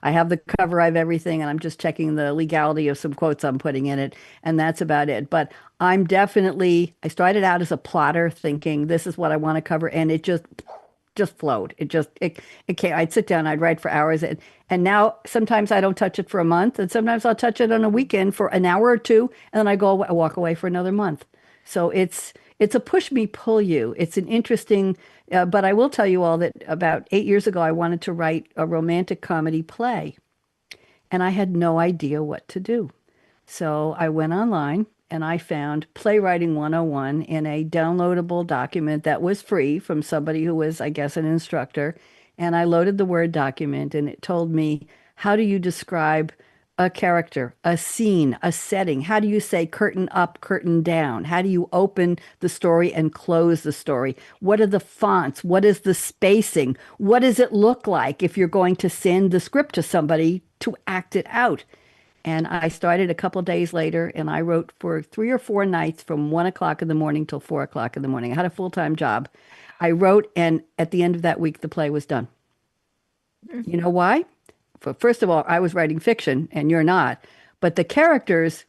have the cover, I have everything, and I'm just checking the legality of some quotes I'm putting in it, and that's about it. But I started out as a plotter thinking this is what I want to cover, and it just flowed. It can't. I'd sit down, I'd write for hours, and now sometimes I don't touch it for a month, and sometimes I'll touch it on a weekend for an hour or two, and then I walk away for another month. So it's a push me pull you. It's an interesting, but I will tell you all that about 8 years ago I wanted to write a romantic comedy play, and I had no idea what to do. So I went online and I found Playwriting 101 in a downloadable document that was free from somebody who was, I guess, an instructor. And I loaded the Word document, and it told me, how do you describe a character, a scene, a setting? How do you say curtain up, curtain down? How do you open the story and close the story? What are the fonts? What is the spacing? What does it look like if you're going to send the script to somebody to act it out? And I started a couple of days later, and I wrote for 3 or 4 nights from 1 o'clock in the morning till 4 o'clock in the morning. I had a full-time job. I wrote, and at the end of that week, the play was done. You know why? First of all, I was writing fiction, and you're not. But the characters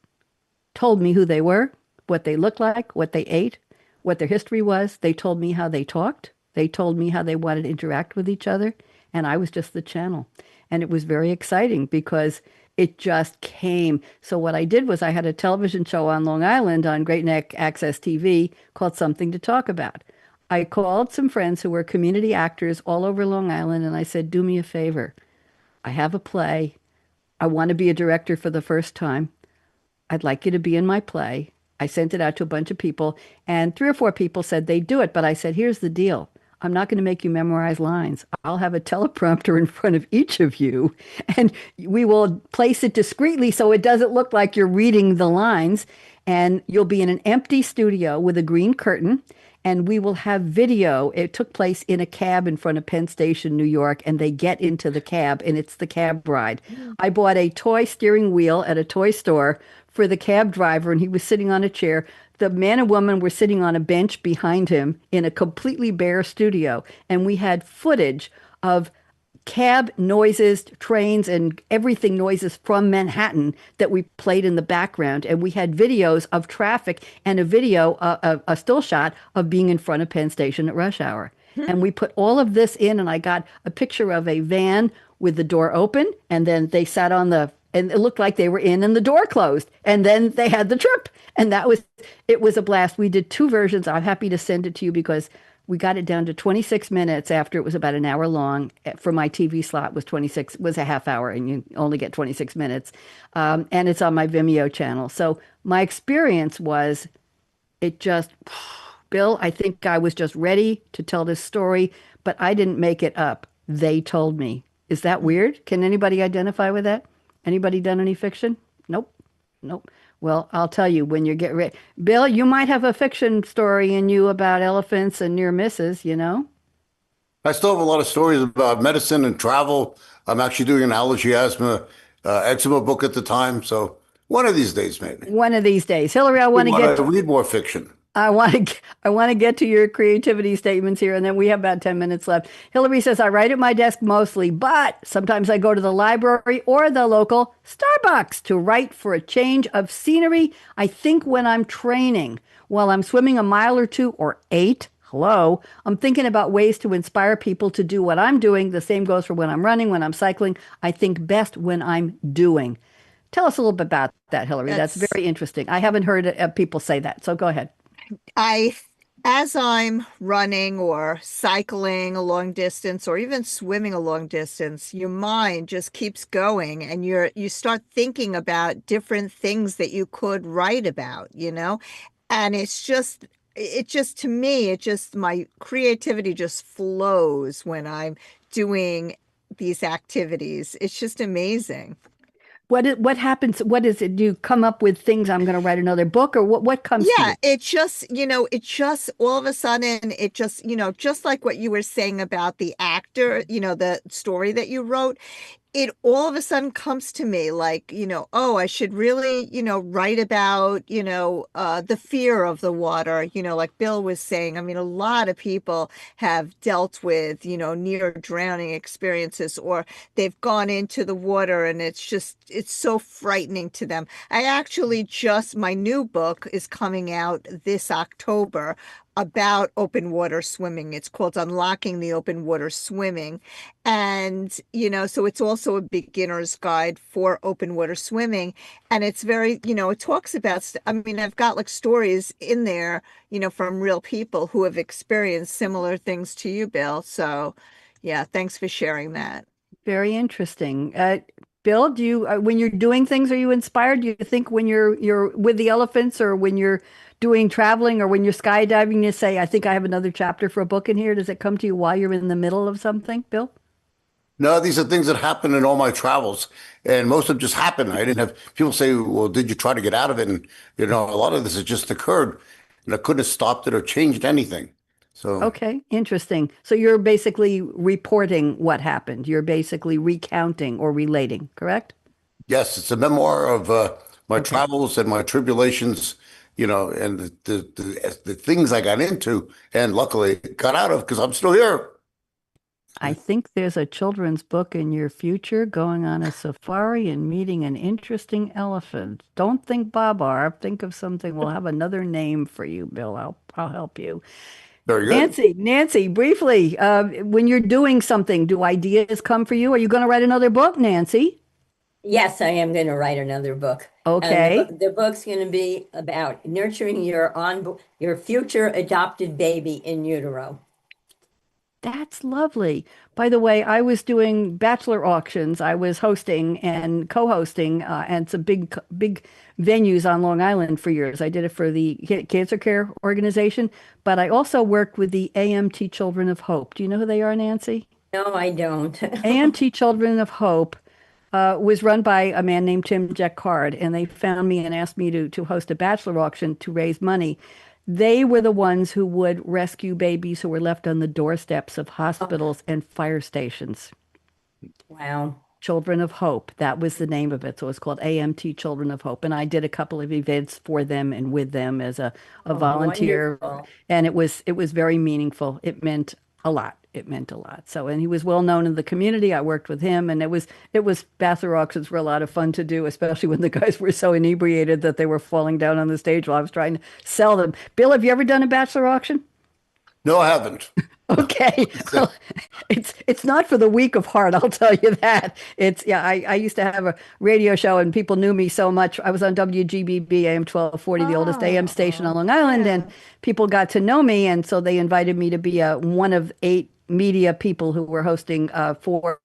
told me who they were, what they looked like, what they ate, what their history was. They told me how they talked. They told me how they wanted to interact with each other. And I was just the channel. And it was very exciting because it just came. So what I did was I had a television show on Long Island on Great Neck Access TV called Something to Talk About. I called some friends who were community actors all over Long Island, and I said, do me a favor. I have a play. I want to be a director for the first time. I'd like you to be in my play. I sent it out to a bunch of people, and 3 or 4 people said they'd do it. But I said, here's the deal. I'm not going to make you memorize lines. I'll have a teleprompter in front of each of you, and we will place it discreetly so it doesn't look like you're reading the lines. And you'll be in an empty studio with a green curtain, and we will have video. It took place in a cab in front of Penn Station, New York, and they get into the cab, and it's the cab ride. I bought a toy steering wheel at a toy store for the cab driver, and he was sitting on a chair. The man and woman were sitting on a bench behind him in a completely bare studio, and we had footage of cab noises, trains, and everything noises from Manhattan that we played in the background. And we had videos of traffic and a still shot of being in front of Penn Station at rush hour. And we put all of this in, and I got a picture of a van with the door open, and then they sat on and it looked like they were in and the door closed, and then they had the trip. And it was a blast. We did 2 versions. I'm happy to send it to you because we got it down to 26 minutes after it was about an hour long. For my TV slot was a half hour, and you only get 26 minutes. And it's on my Vimeo channel. So my experience was Bill, I think I was just ready to tell this story, but I didn't make it up. They told me. Is that weird? Can anybody identify with that? Anybody done any fiction? Nope. Nope. Well, I'll tell you when you get ready. Bill, you might have a fiction story in you about elephants and near misses, you know? I still have a lot of stories about medicine and travel. I'm actually doing an allergy, asthma, eczema book at the time. So one of these days, maybe. One of these days. Hilary, I want to Want get to read more fiction. I want to get to your creativity statements here, and then we have about 10 minutes left. Hilary says, I write at my desk mostly, but sometimes I go to the library or the local Starbucks to write for a change of scenery. I think when I'm training, while I'm swimming a mile or 2 or 8 Hello. I'm thinking about ways to inspire people to do what I'm doing. The same goes for when I'm running, when I'm cycling. I think best when I'm doing. Tell us a little bit about that, Hilary. That's That's very interesting. I haven't heard people say that. So go ahead. I as I'm running or cycling a long distance or even swimming a long distance, your mind just keeps going and you start thinking about different things that you could write about, you know? And it just to me, it just my creativity just flows when I'm doing these activities. It's just amazing. What happens? What is it? Do you come up with things? I'm going to write another book, or what comes to Yeah, you? it just, it just all of a sudden, it just, just like what you were saying about the actor, the story that you wrote, it all of a sudden comes to me like, oh, I should really, write about, the fear of the water, like Bill was saying. I mean, a lot of people have dealt with, near drowning experiences, or they've gone into the water and it's so frightening to them. My new book is coming out this October about open water swimming. It's called Unlocking the Open Water Swimming. And, so it's also a beginner's guide for open water swimming. And it's very, it talks about, I mean, I've got like stories in there, from real people who have experienced similar things to you, Bill. So, yeah, thanks for sharing that. Very interesting. Bill, do you when you're doing things, are you inspired? Do you think when you're with the elephants, or when you're doing traveling, or when you're skydiving, you say, "I think I have another chapter for a book in here." Does it come to you while you're in the middle of something, Bill? No, these are things that happen in all my travels, and most of them just happen. I didn't have people say, "Well, did you try to get out of it?" And a lot of this has just occurred, and I couldn't have stopped it or changed anything. So Okay, interesting. So you're basically reporting what happened. You're basically recounting or relating, correct? yes, it's a memoir of my Okay. travels and my tribulations, and the things I got into, and luckily got out of because I'm still here. I think there's a children's book in your future, going on a safari and meeting an interesting elephant. Don't think Babar. Think of something. We'll have another name for you, Bill. I'll help you. Very good. Nancy, briefly, when you're doing something, do ideas come for you? Are you going to write another book, Nancy? Yes, I am going to write another book. And Okay. the book's going to be about nurturing your future adopted baby in utero. That's lovely. By the way, I was doing bachelor auctions. I was hosting and co-hosting and some big venues on Long Island for years. I did it for the Cancer Care Organization, but I also worked with the AMT Children of Hope. Do you know who they are, Nancy? No, I don't. AMT Children of Hope was run by a man named Tim Jackard, and they found me and asked me to host a bachelor auction to raise money. They were the ones who would rescue babies who were left on the doorsteps of hospitals and fire stations. Wow. Children of Hope, that was the name of it. So it's called AMT Children of Hope. And I did a couple of events for them and with them as a Oh, volunteer. wonderful. And it was very meaningful. It meant a lot. It meant a lot. So, and he was well known in the community. I worked with him, and it was bachelor auctions were a lot of fun to do, especially when the guys were so inebriated that they were falling down on the stage while I was trying to sell them. Bill, have you ever done a bachelor auction? No, I haven't. Okay. Well, it's not for the weak of heart, I'll tell you that. It's yeah, I used to have a radio show and people knew me so much. I was on WGBB AM 1240, the oldest AM station on Oh, Long Island, and yeah. people got to know me, and so they invited me to be one of 8 media people who were hosting for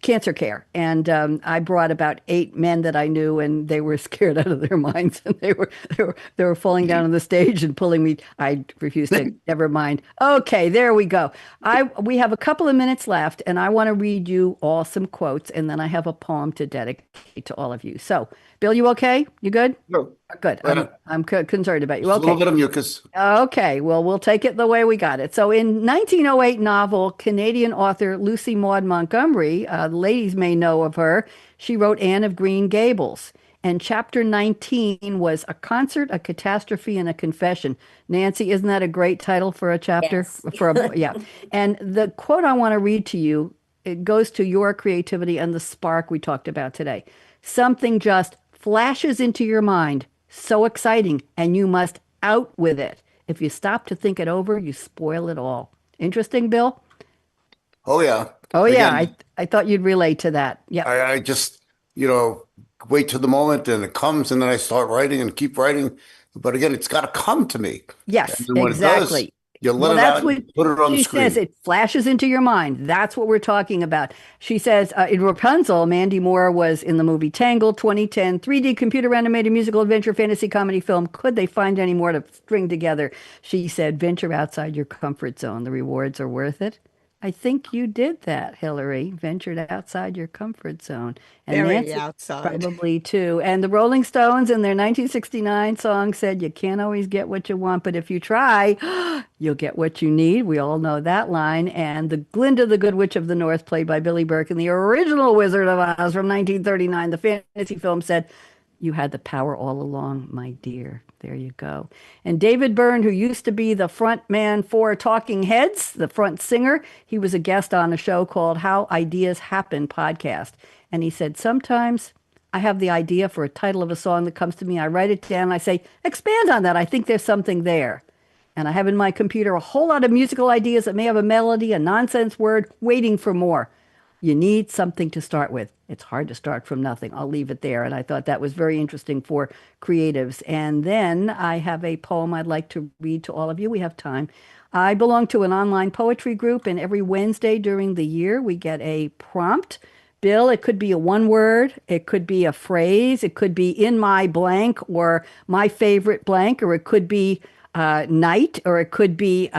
cancer care. And I brought about 8 men that I knew, and they were scared out of their minds, and they were falling down on the stage and pulling me. I refused to. Never mind. Okay, there we go. We have a couple of minutes left, and I want to read you all some quotes, and then I have a poem to dedicate to all of you. So, Bill, you okay? You good? No. Good. I'm concerned about you. Just a little Okay. bit of mucus. Okay, well, we'll take it the way we got it. So, in 1908 novel, Canadian author Lucy Maud Montgomery, the ladies may know of her, she wrote Anne of Green Gables. And chapter 19 was A Concert, a Catastrophe, and a Confession. Nancy, isn't that a great title for a chapter? Yes. Yeah. And the quote I want to read to you, it goes to your creativity and the spark we talked about today. Something just flashes into your mind, so exciting, and you must out with it. If you stop to think it over, you spoil it all. Interesting, Bill? Oh yeah. Oh, yeah. Again, I thought you'd relate to that. Yep. I just, wait till the moment and it comes and then I start writing and keep writing. But again, it's got to come to me. And Yes, then when it does, exactly. you let Well, it that's out what and put it on the she says. screen. It flashes into your mind. That's what we're talking about. She says in Rapunzel, Mandy Moore was in the movie Tangled 2010, 3D computer animated musical adventure fantasy comedy film. Could they find any more to string together? She said, venture outside your comfort zone. The rewards are worth it. I think you did that, Hilary. Ventured outside your comfort zone. And Very Nancy outside. probably too. And the Rolling Stones in their 1969 song said, you can't always get what you want, but if you try, you'll get what you need. We all know that line. And the Glinda the Good Witch of the North, played by Billy Burke in the original Wizard of Oz from 1939, the fantasy film, said, you had the power all along, my dear. There you go. And David Byrne, who used to be the front man for Talking Heads, the front singer, he was a guest on a show called How Ideas Happen podcast. And he said, sometimes I have the idea for a title of a song that comes to me. I write it down. And I say, expand on that. I think there's something there. And I have in my computer a whole lot of musical ideas that may have a melody, a nonsense word, waiting for more. You need something to start with. It's hard to start from nothing. I'll leave it there. And I thought that was very interesting for creatives. And then I have a poem I'd like to read to all of you. We have time. I belong to an online poetry group, and every Wednesday during the year, we get a prompt. Bill, it could be a one word, it could be a phrase, it could be in my blank or my favorite blank, or it could be night, or it could be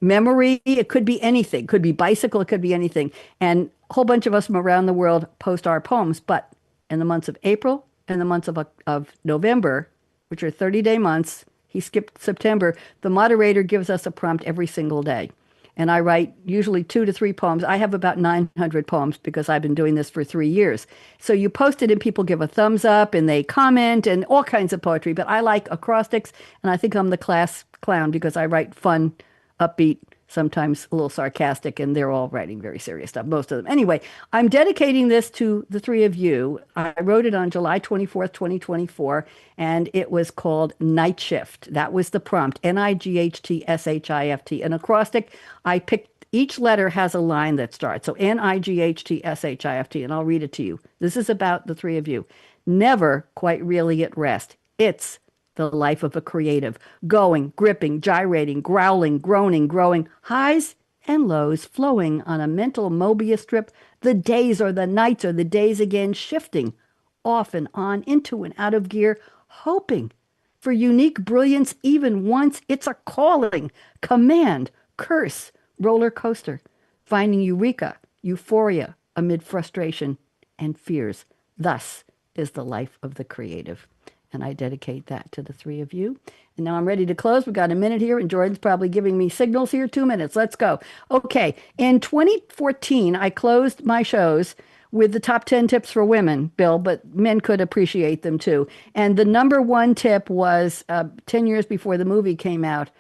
memory, it could be anything, it could be bicycle, it could be anything. And a whole bunch of us from around the world post our poems. But in the months of April and the months of November, which are 30-day months, he skipped September, the moderator gives us a prompt every single day. And I write usually 2 to 3 poems. I have about 900 poems because I've been doing this for 3 years. So you post it and people give a thumbs up and they comment and all kinds of poetry. But I like acrostics, and I think I'm the class clown because I write fun, upbeat, sometimes a little sarcastic, and they're all writing very serious stuff, most of them. Anyway, I'm dedicating this to the 3 of you. I wrote it on July 24th, 2024, and it was called Night Shift. That was the prompt, Nightshift. An acrostic, I picked, each letter has a line that starts. So Nightshift, and I'll read it to you. This is about the 3 of you. Never quite really at rest. It's the life of a creative, going, gripping, gyrating, growling, groaning, growing, highs and lows flowing on a mental Mobius strip. The days or the nights or the days again, shifting off and on, into and out of gear, hoping for unique brilliance even once. It's a calling, command, curse, roller coaster, finding eureka, euphoria amid frustration and fears. Thus is the life of the creative. And I dedicate that to the 3 of you. And now I'm ready to close. We've got a minute here, and Jordan's probably giving me signals here. 2 minutes. Let's go. Okay. In 2014, I closed my shows with the top 10 tips for women, Bill, but men could appreciate them too. And the number 1 tip was 10 years before the movie came out.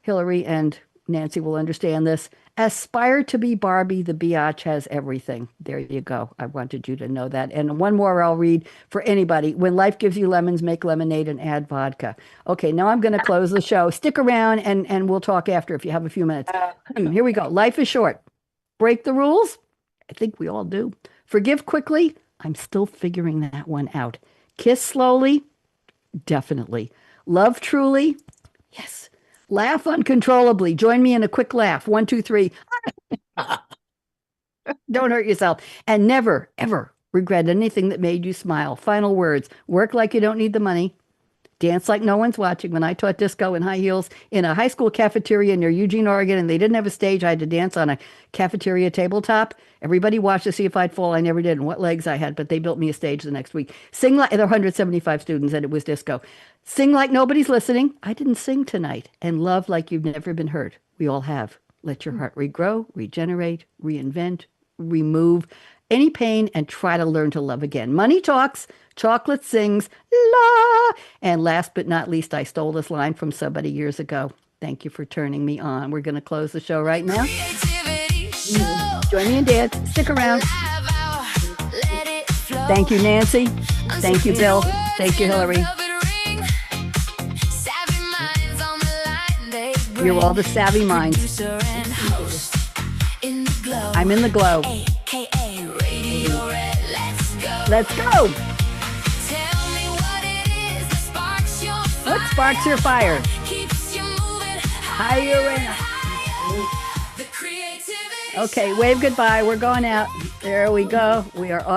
Hilary and Nancy will understand this. Aspire to be Barbie. The biatch has everything. There you go. I wanted you to know that. And one more I'll read for anybody. When life gives you lemons, make lemonade and add vodka. Okay, now I'm going to close the show. Stick around and we'll talk after if you have a few minutes. Here we go. Life is short. Break the rules? I think we all do. Forgive quickly? I'm still figuring that one out. Kiss slowly? Definitely. Love truly? Yes. Laugh uncontrollably. Join me in a quick laugh. 1, 2, 3. Don't hurt yourself. And never, ever regret anything that made you smile. Final words. Work like you don't need the money. Dance like no one's watching. When I taught disco in high heels in a high school cafeteria near Eugene, Oregon, and they didn't have a stage, I had to dance on a cafeteria tabletop. Everybody watched to see if I'd fall. I never did, and what legs I had, but they built me a stage the next week. Sing like, there were 175 students, and it was disco. Sing like nobody's listening. I didn't sing tonight. And love like you've never been heard. We all have. Let your heart regrow, regenerate, reinvent, remove any pain, and try to learn to love again. Money talks, chocolate sings, la. And last but not least, I stole this line from somebody years ago. Thank you for turning me on. We're going to close the show right now. Creativity show. Join me and dance. Stick around. Live out, let it flow. Thank you, Nancy. Thank you, Bill. Thank you, Hilary. Savvy minds on the line, You're all the savvy minds. Producer and host in the glow. I'm in the glow. AKA Radio Red. Let's go. Let's go. Tell me what it is that sparks your fire. What sparks your fire? Keeps you moving Higher and higher. The creativity. okay, wave goodbye. We're going out. There we go. We are off.